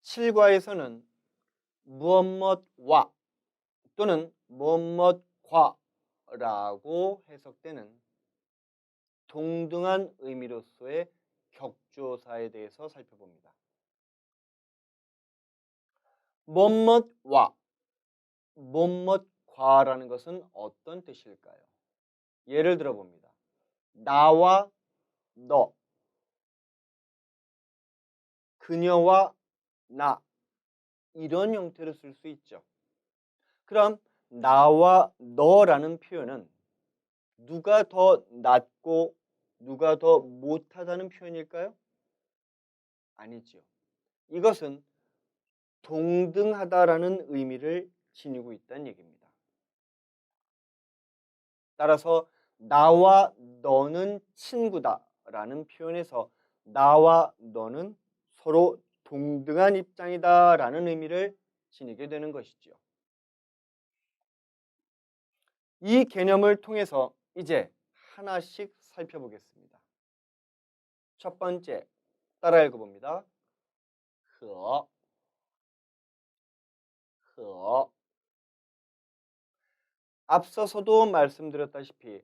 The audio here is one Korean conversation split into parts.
실과에서는 무엇무엇과 또는 무엇무엇과라고 해석되는 동등한 의미로서의 격조사에 대해서 살펴봅니다. 무엇무엇과 무엇무엇과라는 것은 어떤 뜻일까요? 예를 들어 봅니다. 나와 너, 그녀와 나, 이런 형태로 쓸 수 있죠. 그럼 나와 너라는 표현은 누가 더 낫고 누가 더 못하다는 표현일까요? 아니죠. 이것은 동등하다라는 의미를 지니고 있다는 얘기입니다. 따라서 나와 너는 친구다라는 표현에서 나와 너는 서로 동등한 입장이다라는 의미를 지니게 되는 것이죠. 이 개념을 통해서 이제 하나씩 살펴보겠습니다. 첫 번째, 따라 읽어봅니다. 和, 和. 앞서서도 말씀드렸다시피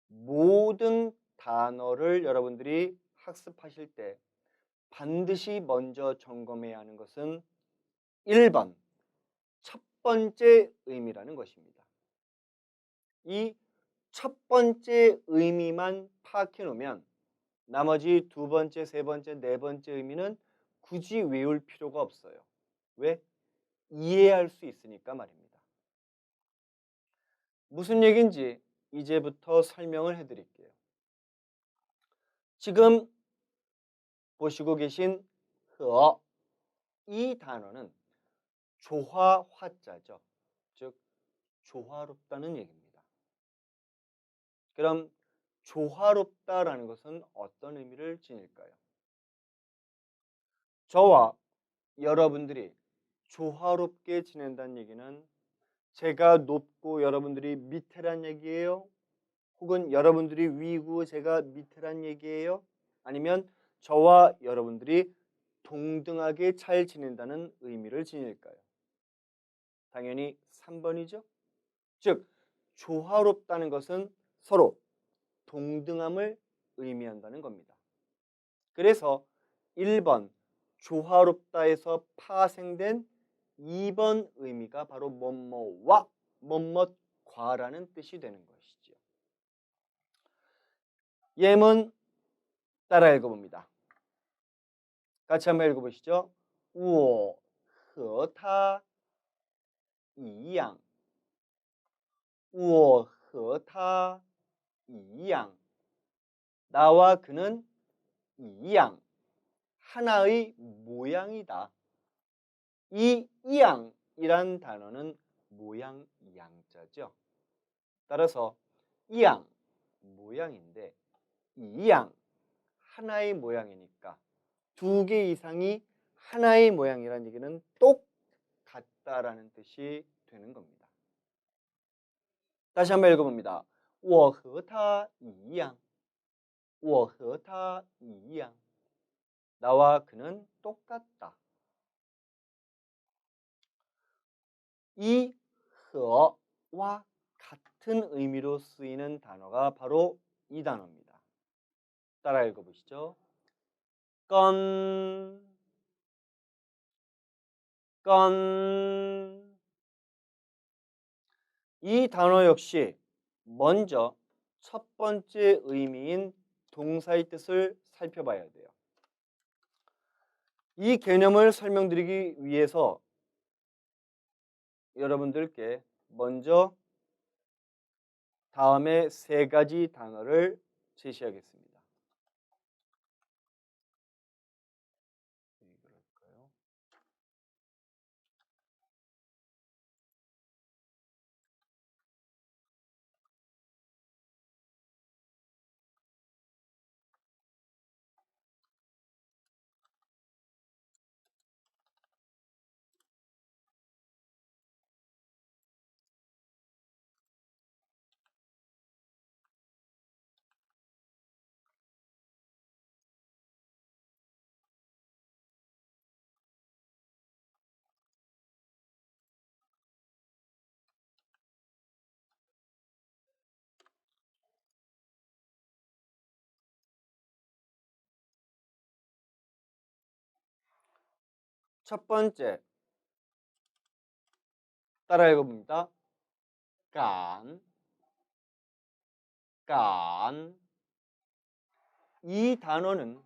모든 단어를 여러분들이 학습하실 때 반드시 먼저 점검해야 하는 것은 1번, 첫 번째 의미라는 것입니다. 이 첫 번째 의미만 파악해 놓으면 나머지 두 번째, 세 번째, 네 번째 의미는 굳이 외울 필요가 없어요. 왜? 이해할 수 있으니까 말입니다. 무슨 얘기인지 이제부터 설명을 해드릴게요. 지금 보시고 계신 和, 이 단어는 조화 화자죠. 즉 조화롭다는 얘기입니다. 그럼 조화롭다라는 것은 어떤 의미를 지닐까요? 저와 여러분들이 조화롭게 지낸다는 얘기는 제가 높고 여러분들이 밑에란 얘기예요? 혹은 여러분들이 위고 제가 밑에란 얘기예요? 아니면 저와 여러분들이 동등하게 잘 지낸다는 의미를 지닐까요? 당연히 3번이죠. 즉 조화롭다는 것은 서로 동등함을 의미한다는 겁니다. 그래서 1번 조화롭다에서 파생된 2번 의미가 바로 뭐뭐와 뭐뭐과라는 뜻이 되는 것이죠. 예문 따라 읽어봅니다. 같이 한번 읽어보시죠. 我和他一样我和他一样 나와 그는 一样 하나의 모양이다. 이 이양이란 단어는 모양 양자죠. 따라서 이양 모양인데 이양 하나의 모양이니까 두 개 이상이 하나의 모양이라는 얘기는 똑같다라는 뜻이 되는 겁니다. 다시 한번 읽어봅니다. 我和他一样我和他一样 나와 그는 똑같다. 이 和와 같은 의미로 쓰이는 단어가 바로 이 단어입니다. 따라 읽어보시죠. 건, 건. 이 단어 역시 먼저 첫 번째 의미인 동사의 뜻을 살펴봐야 돼요. 이 개념을 설명드리기 위해서 여러분들께 먼저 다음에 세 가지 단어를 제시하겠습니다. 첫 번째 따라 읽어봅니다. 깐, 깐. 이 단어는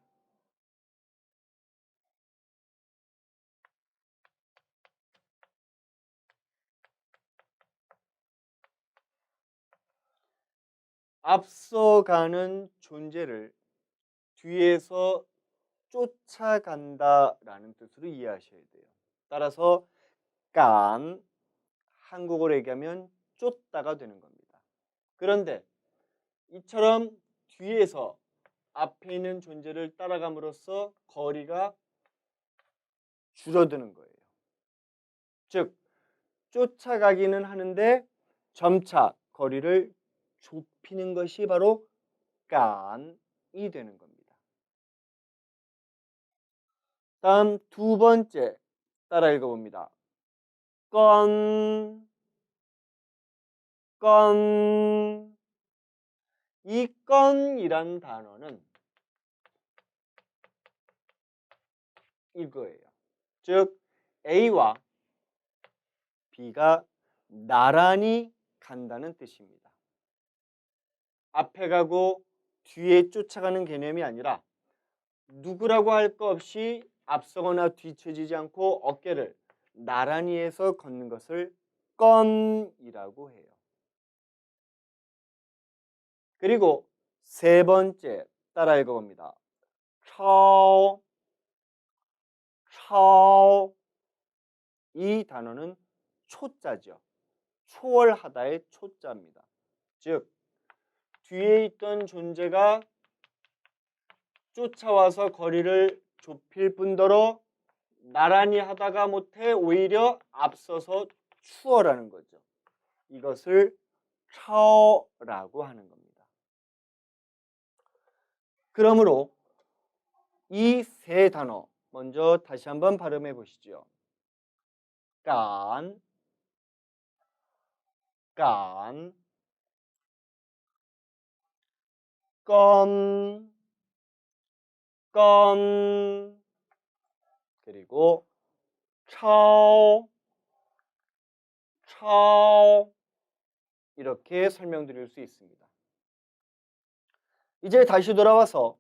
앞서가는 존재를 뒤에서 쫓아간다라는 뜻으로 이해하셔야 돼요. 따라서 깐, 한국어로 얘기하면 쫓다가 되는 겁니다. 그런데 이처럼 뒤에서 앞에 있는 존재를 따라감으로써 거리가 줄어드는 거예요. 즉 쫓아가기는 하는데 점차 거리를 좁히는 것이 바로 깐이 되는 겁니다. 다음 두 번째 따라 읽어봅니다. 건, 건. 이 건이란 단어는 이거예요. 즉 A와 B가 나란히 간다는 뜻입니다. 앞에 가고 뒤에 쫓아가는 개념이 아니라 누구라고 할 것 없이 앞서거나 뒤처지지 않고 어깨를 나란히 해서 걷는 것을 건이라고 해요. 그리고 세 번째 따라 읽어봅니다. 차오, 차오. 이 단어는 초자죠. 초월하다의 초자입니다. 즉 뒤에 있던 존재가 쫓아와서 거리를 좁힐 뿐더러 나란히 하다가 못해 오히려 앞서서 추월하는 거죠. 이것을 차오라고 하는 겁니다. 그러므로 이 세 단어 먼저 다시 한번 발음해 보시죠. 깐, 깐, 건, 건, 그리고 차오, 차오. 이렇게 설명드릴 수 있습니다. 이제 다시 돌아와서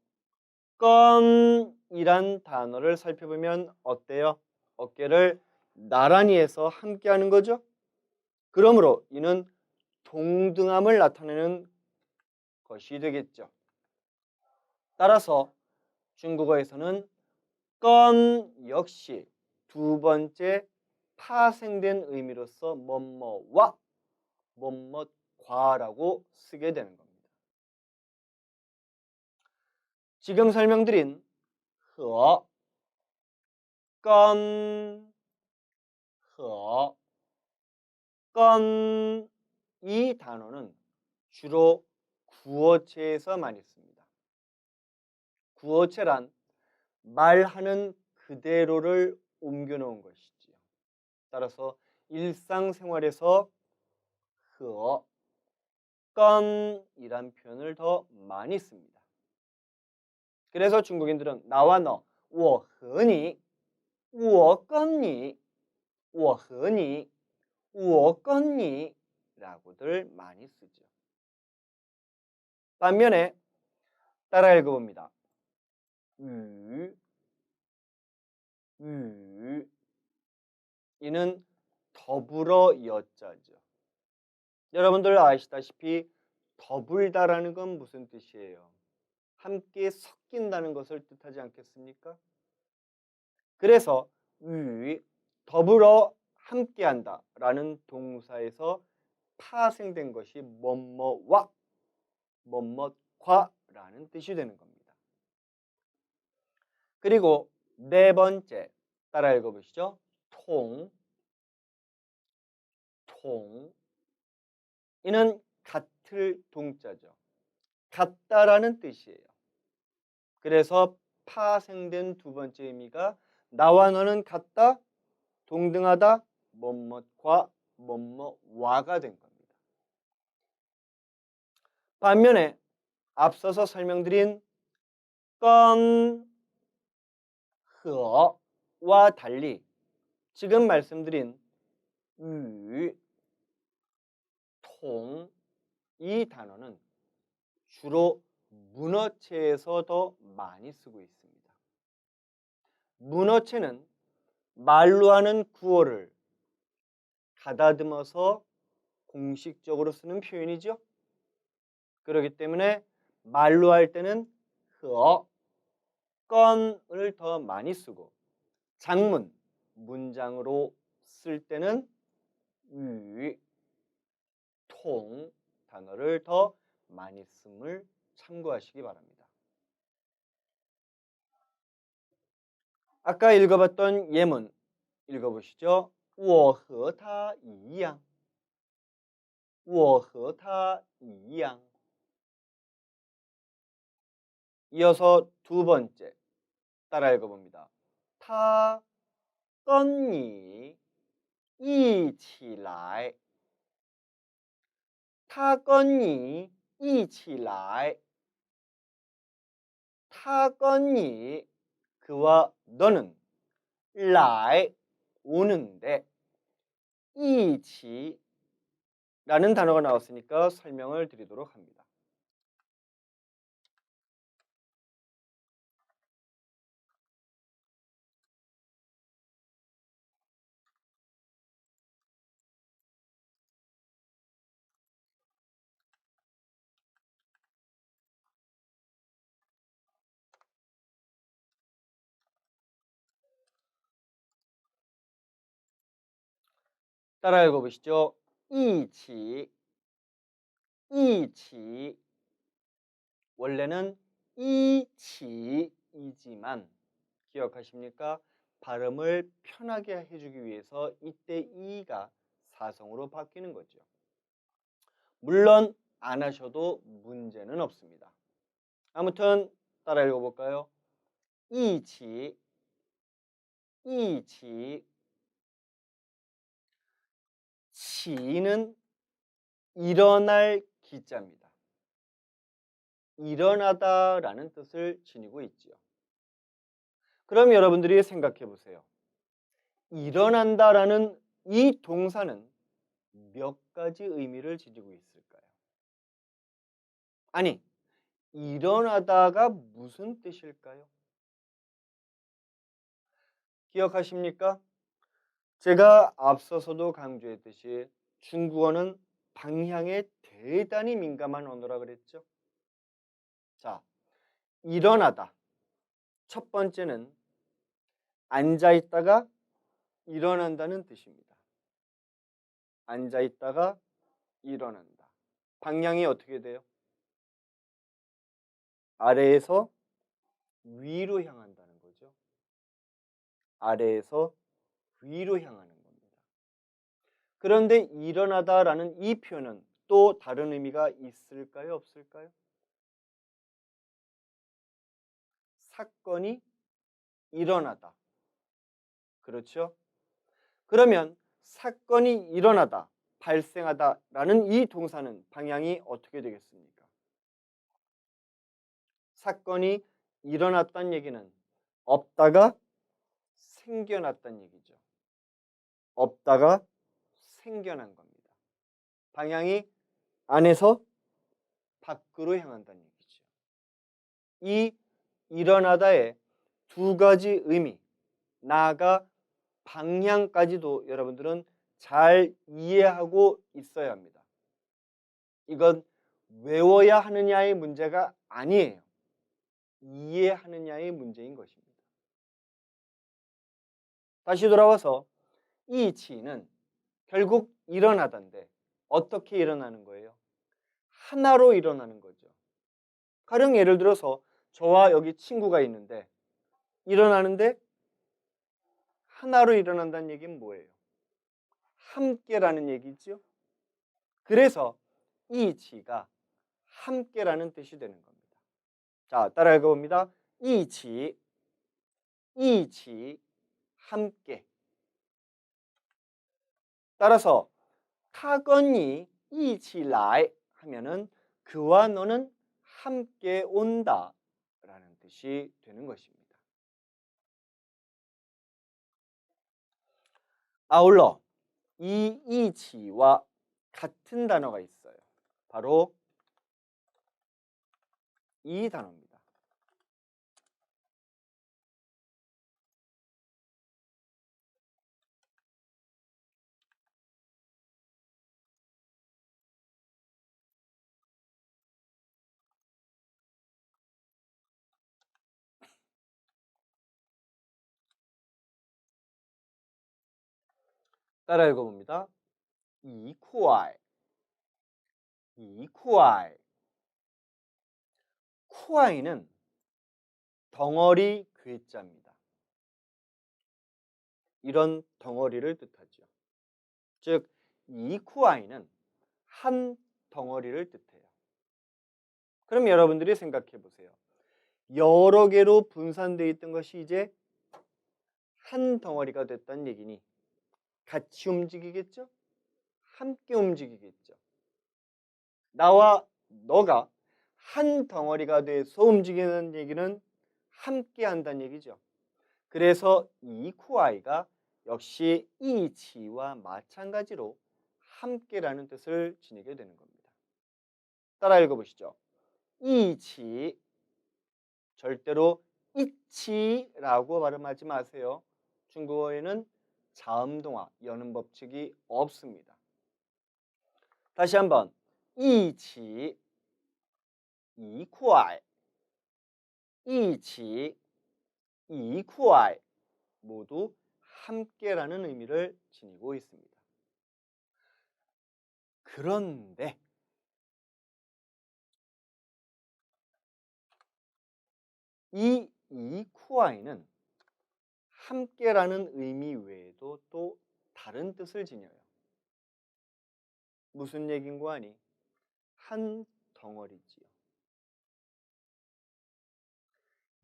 건이란 단어를 살펴보면 어때요? 어깨를 나란히 해서 함께 하는 거죠. 그러므로 이는 동등함을 나타내는 것이 되겠죠. 따라서 중국어에서는 건 역시 두 번째 파생된 의미로서 뭐뭐와 뭐뭐과라고 쓰게 되는 겁니다. 지금 설명드린 和, 건, 和, 건, 이 단어는 주로 구어체에서 많이 씁니다. 구어체란 말하는 그대로를 옮겨놓은 것이지요. 따라서 일상생활에서 和, 건이란 표현을 더 많이 씁니다. 그래서 중국인들은 나와 너, 我和你, 我跟你, 我和你, 我跟你 라고들 많이 쓰죠. 반면에 따라 읽어봅니다. 유, 유. 이는 더불어 여자죠. 여러분들 아시다시피 더불다라는 건 무슨 뜻이에요? 함께 섞인다는 것을 뜻하지 않겠습니까? 그래서 유, 더불어 함께한다 라는 동사에서 파생된 것이 뭐뭐와 뭐뭐과 라는 뜻이 되는 겁니다. 그리고 네 번째 따라 읽어보시죠. 통, 통. 이는 같을 동자죠. 같다라는 뜻이에요. 그래서 파생된 두 번째 의미가 나와 너는 같다, 동등하다, 뭐뭐과 뭐뭐와가 된 겁니다. 반면에 앞서서 설명드린 건, 허와 달리 지금 말씀드린 유, 통, 이 단어는 주로 문어체에서 더 많이 쓰고 있습니다. 문어체는 말로 하는 구어를 가다듬어서 공식적으로 쓰는 표현이죠. 그렇기 때문에 말로 할 때는 흐어, 건을 더 많이 쓰고 장문, 문장으로 쓸 때는 유, 통 단어를 더 많이 씀을 참고하시기 바랍니다. 아까 읽어봤던 예문 읽어보시죠. 我和他一样我和他一样 이어서 두 번째 따라 읽어봅니다. 他跟你一起来他跟你一起来他跟你 그와 너는 来 오는데 一起 라는 단어가 나왔으니까 설명을 드리도록 합니다. 따라 읽어보시죠. 一起 이치 원래는 이치이지만 기억하십니까? 발음을 편하게 해주기 위해서 이때 이가 사성으로 바뀌는 거죠. 물론 안 하셔도 문제는 없습니다. 아무튼 따라 읽어볼까요? 이치 이치 치는 일어날 기자입니다. 일어나다라는 뜻을 지니고 있지요. 그럼 여러분들이 생각해 보세요. 일어난다라는 이 동사는 몇 가지 의미를 지니고 있을까요? 아니, 일어나다가 무슨 뜻일까요? 기억하십니까? 제가 앞서서도 강조했듯이 중국어는 방향에 대단히 민감한 언어라 그랬죠. 자, 일어나다. 첫 번째는 앉아 있다가 일어난다는 뜻입니다. 앉아 있다가 일어난다. 방향이 어떻게 돼요? 아래에서 위로 향한다는 거죠. 아래에서 위로 향하는 겁니다. 그런데 일어나다라는 이 표현은 또 다른 의미가 있을까요? 없을까요? 사건이 일어나다. 그렇죠? 그러면 사건이 일어나다, 발생하다라는 이 동사는 방향이 어떻게 되겠습니까? 사건이 일어났다는 얘기는 없다가 생겨났다는 얘기죠. 없다가 생겨난 겁니다. 방향이 안에서 밖으로 향한다는 얘기죠. 이 일어나다의 두 가지 의미, 나아가 방향까지도 여러분들은 잘 이해하고 있어야 합니다. 이건 외워야 하느냐의 문제가 아니에요. 이해하느냐의 문제인 것입니다. 다시 돌아와서 이 치는 결국 일어나다인데 어떻게 일어나는 거예요? 하나로 일어나는 거죠. 가령 예를 들어서 저와 여기 친구가 있는데 일어나는데 하나로 일어난다는 얘기는 뭐예요? 함께라는 얘기죠. 그래서 이치가 함께라는 뜻이 되는 겁니다. 자, 따라 읽어봅니다. 이치, 이치, 함께. 따라서 타건이 이치라이 하면은 그와 너는 함께 온다 라는 뜻이 되는 것입니다. 아울러 이 이치와 같은 단어가 있어요. 바로 이 단어입니다. 따라 읽어봅니다. 이쿠아이, 이쿠아이. 쿠아이는 덩어리 괴짜입니다. 이런 덩어리를 뜻하죠. 즉, 이쿠아이는 한 덩어리를 뜻해요. 그럼 여러분들이 생각해 보세요. 여러 개로 분산되어 있던 것이 이제 한 덩어리가 됐다는 얘기니 같이 움직이겠죠? 함께 움직이겠죠. 나와 너가 한 덩어리가 돼서 움직이는 얘기는 함께 한다는 얘기죠. 그래서 이쿠아이가 역시 이치와 마찬가지로 함께라는 뜻을 지니게 되는 겁니다. 따라 읽어보시죠. 이치, 절대로 이치라고 발음하지 마세요. 중국어에는 자음동화, 연음 법칙이 없습니다. 다시 한번 이치, 이쿠아이, 이치, 이쿠아이 모두 함께라는 의미를 지니고 있습니다. 그런데 이 이쿠아이는 함께라는 의미 외에도 또 다른 뜻을 지녀요. 무슨 얘긴고 하니? 한 덩어리지요.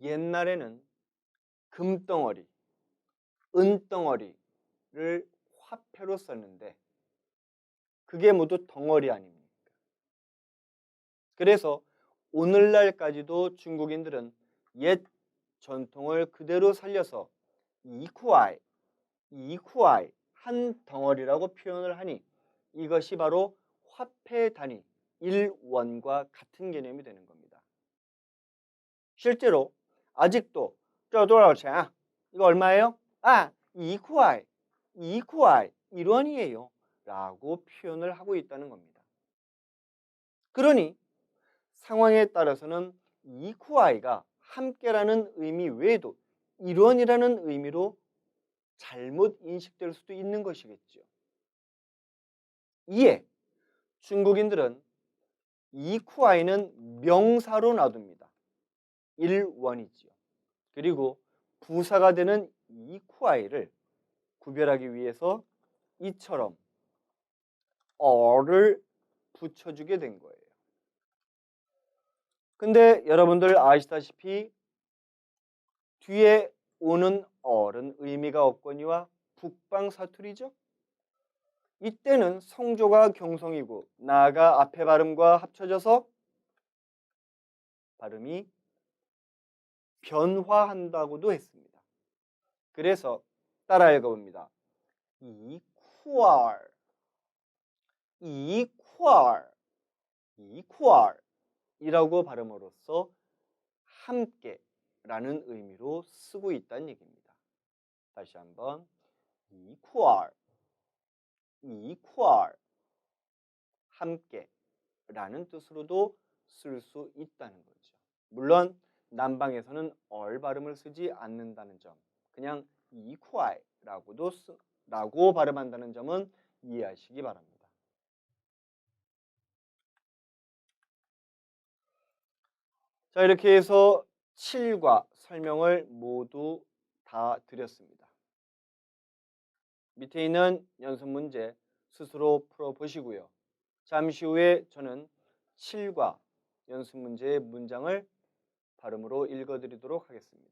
옛날에는 금덩어리, 은덩어리를 화폐로 썼는데 그게 모두 덩어리 아닙니까? 그래서 오늘날까지도 중국인들은 옛 전통을 그대로 살려서 이쿠아이, 이쿠아이, 한 덩어리라고 표현을 하니 이것이 바로 화폐 단위 1원과 같은 개념이 되는 겁니다. 실제로 아직도 这多少钱? 이거 얼마예요? 아, 이쿠아이, 이쿠아이 1원이에요 라고 표현을 하고 있다는 겁니다. 그러니 상황에 따라서는 이쿠아이가 함께라는 의미 외에도 1원이라는 의미로 잘못 인식될 수도 있는 것이겠죠. 이에 중국인들은 이쿠아이는 명사로 놔둡니다. 1원이지요. 그리고 부사가 되는 이쿠아이를 구별하기 위해서 이처럼 어를 붙여주게 된 거예요. 근데 여러분들 아시다시피 뒤에 오는 어는 의미가 없거니와 북방사투리죠. 이때는 성조가 경성이고 나아가 앞에 발음과 합쳐져서 발음이 변화한다고도 했습니다. 그래서 따라 읽어봅니다. 이쿠알, 이쿠알, 이쿠알 이라고 발음으로써 함께라는 의미로 쓰고 있다는 얘기입니다. 다시 한번 이쿠알, 이쿠알 함께라는 뜻으로도 쓸 수 있다는 거죠. 물론 남방에서는 얼 발음을 쓰지 않는다는 점, 그냥 이쿠아이라고 발음한다는 점은 이해하시기 바랍니다. 자, 이렇게 해서 7과 설명을 모두 다 드렸습니다. 밑에 있는 연습 문제 스스로 풀어보시고요. 잠시 후에 저는 7과 연습 문제의 문장을 발음으로 읽어드리도록 하겠습니다.